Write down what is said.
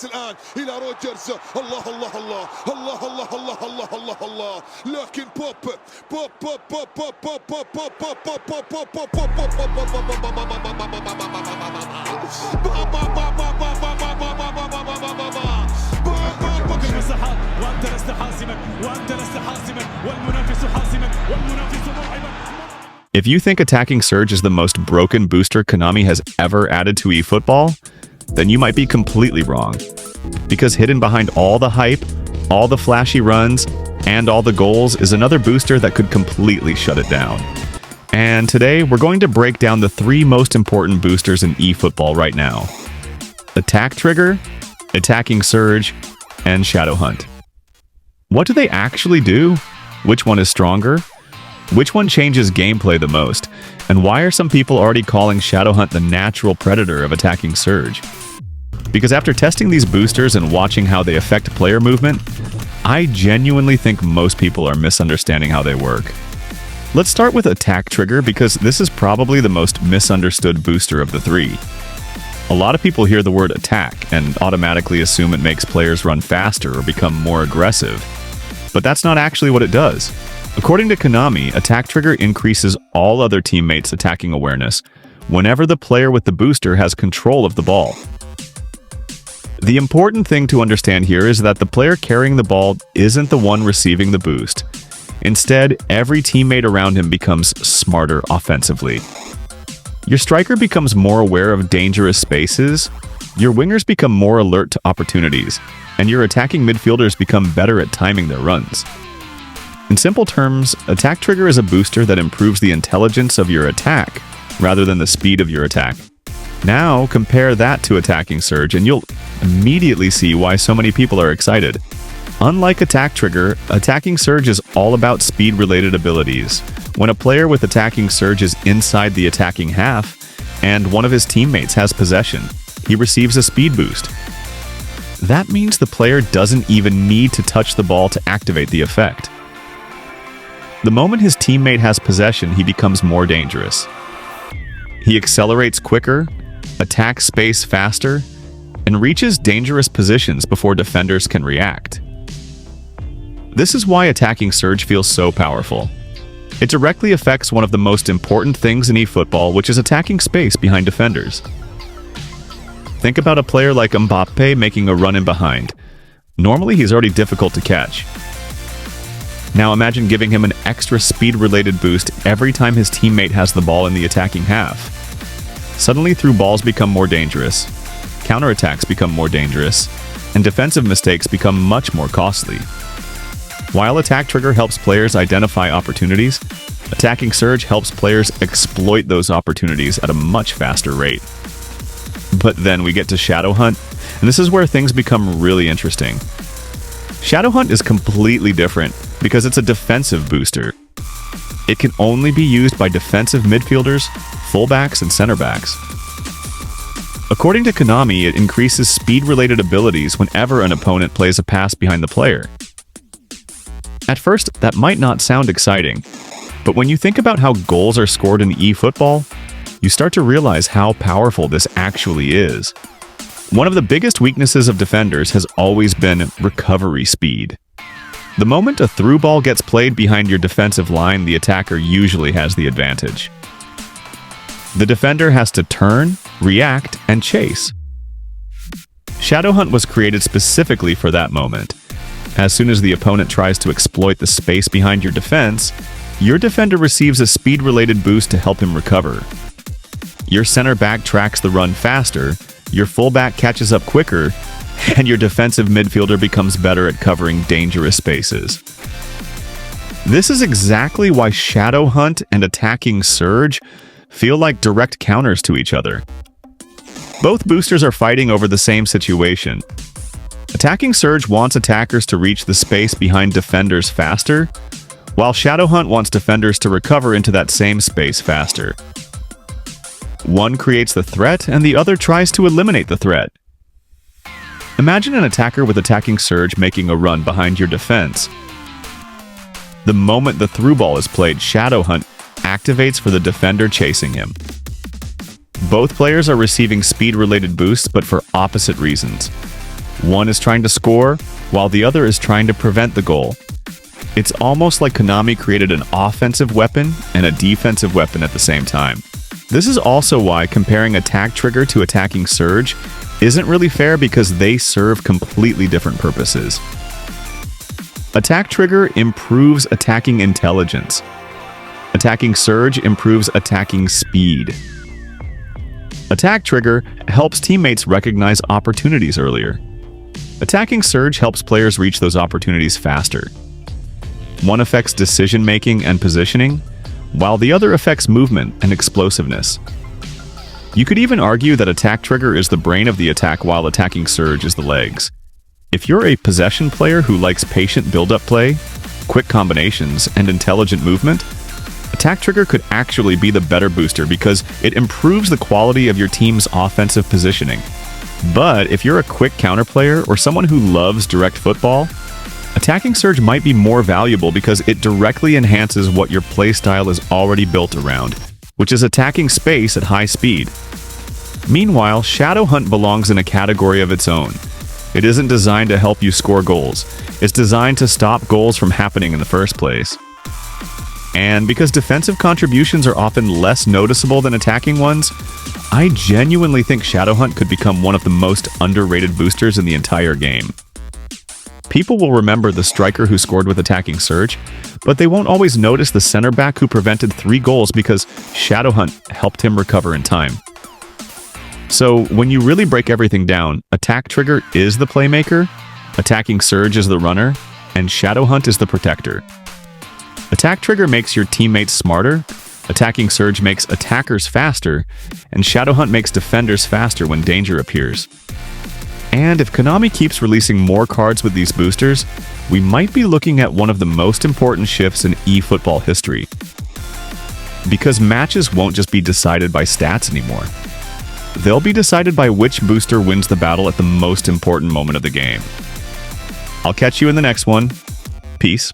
الآن إلى روجرز. الله الله الله الله الله الله الله الله الله لكن بوب بوب بوب بوب بوب بوب بوب بوب بوب المساحات وأنت لست حاسما وأنت لست حاسما والمنافس حاسما والمنافس مرعبا. If you think Attacking Surge is the most broken booster Konami has ever added to eFootball, then you might be completely wrong. Because hidden behind all the hype, all the flashy runs, and all the goals is another booster that could completely shut it down. And today, we're going to break down the 3 most important boosters in eFootball right now. Attack Trigger, Attacking Surge, and Shadow Hunt. What do they actually do? Which one is stronger? Which one changes gameplay the most? And why are some people already calling Shadow Hunt the natural predator of Attacking Surge? Because after testing these boosters and watching how they affect player movement, I genuinely think most people are misunderstanding how they work. Let's start with Attack Trigger because this is probably the most misunderstood booster of the 3. A lot of people hear the word attack and automatically assume it makes players run faster or become more aggressive. But that's not actually what it does. According to Konami, Attack Trigger increases all other teammates' attacking awareness whenever the player with the booster has control of the ball. The important thing to understand here is that the player carrying the ball isn't the one receiving the boost. Instead, every teammate around him becomes smarter offensively. Your striker becomes more aware of dangerous spaces, your wingers become more alert to opportunities, and your attacking midfielders become better at timing their runs. In simple terms, Attack Trigger is a booster that improves the intelligence of your attack rather than the speed of your attack. Now, compare that to Attacking Surge and you'll immediately see why so many people are excited. Unlike Attack Trigger, Attacking Surge is all about speed-related abilities. When a player with Attacking Surge is inside the attacking half, and one of his teammates has possession, he receives a speed boost. That means the player doesn't even need to touch the ball to activate the effect. The moment his teammate has possession, he becomes more dangerous. He accelerates quicker, attacks space faster, and reaches dangerous positions before defenders can react. This is why Attacking Surge feels so powerful. It directly affects one of the most important things in eFootball, which is attacking space behind defenders. Think about a player like Mbappe making a run in behind. Normally, he's already difficult to catch. Now imagine giving him an extra speed-related boost every time his teammate has the ball in the attacking half. Suddenly, through balls become more dangerous, counterattacks become more dangerous, and defensive mistakes become much more costly. While Attack Trigger helps players identify opportunities, Attacking Surge helps players exploit those opportunities at a much faster rate. But then we get to Shadow Hunt, and this is where things become really interesting. Shadow Hunt is completely different because it's a defensive booster. It can only be used by defensive midfielders, fullbacks, and center backs. According to Konami, it increases speed-related abilities whenever an opponent plays a pass behind the player. At first, that might not sound exciting, but when you think about how goals are scored in eFootball, you start to realize how powerful this actually is. One of the biggest weaknesses of defenders has always been recovery speed. The moment a through ball gets played behind your defensive line, the attacker usually has the advantage. The defender has to turn, react, and chase. Shadow Hunt was created specifically for that moment. As soon as the opponent tries to exploit the space behind your defense, your defender receives a speed-related boost to help him recover. Your center back tracks the run faster, your fullback catches up quicker, and your defensive midfielder becomes better at covering dangerous spaces. This is exactly why Shadow Hunt and Attacking Surge feel like direct counters to each other. Both boosters are fighting over the same situation. Attacking Surge wants attackers to reach the space behind defenders faster, while Shadow Hunt wants defenders to recover into that same space faster. One creates the threat, and the other tries to eliminate the threat. Imagine an attacker with attacking surge making a run behind your defense. The moment the through ball is played, Shadow Hunt activates for the defender chasing him. Both players are receiving speed-related boosts, but for opposite reasons. One is trying to score, while the other is trying to prevent the goal. It's almost like Konami created an offensive weapon and a defensive weapon at the same time. This is also why comparing Attack Trigger to Attacking Surge isn't really fair, because they serve completely different purposes. Attack Trigger improves attacking intelligence. Attacking Surge improves attacking speed. Attack Trigger helps teammates recognize opportunities earlier. Attacking Surge helps players reach those opportunities faster. One affects decision-making and positioning, while the other affects movement and explosiveness. You could even argue that Attack Trigger is the brain of the attack, while Attacking Surge is the legs. If you're a possession player who likes patient build-up play, quick combinations, and intelligent movement, Attack Trigger could actually be the better booster because it improves the quality of your team's offensive positioning. But if you're a quick counter player or someone who loves direct football, Attacking Surge might be more valuable because it directly enhances what your playstyle is already built around, which is attacking space at high speed. Meanwhile, Shadow Hunt belongs in a category of its own. It isn't designed to help you score goals. It's designed to stop goals from happening in the first place. And because defensive contributions are often less noticeable than attacking ones, I genuinely think Shadow Hunt could become one of the most underrated boosters in the entire game. People will remember the striker who scored with Attacking Surge, but they won't always notice the center back who prevented 3 goals because Shadow Hunt helped him recover in time. So, when you really break everything down, Attack Trigger is the playmaker, Attacking Surge is the runner, and Shadow Hunt is the protector. Attack Trigger makes your teammates smarter, Attacking Surge makes attackers faster, and Shadow Hunt makes defenders faster when danger appears. And if Konami keeps releasing more cards with these boosters, we might be looking at one of the most important shifts in eFootball history. Because matches won't just be decided by stats anymore. They'll be decided by which booster wins the battle at the most important moment of the game. I'll catch you in the next one. Peace.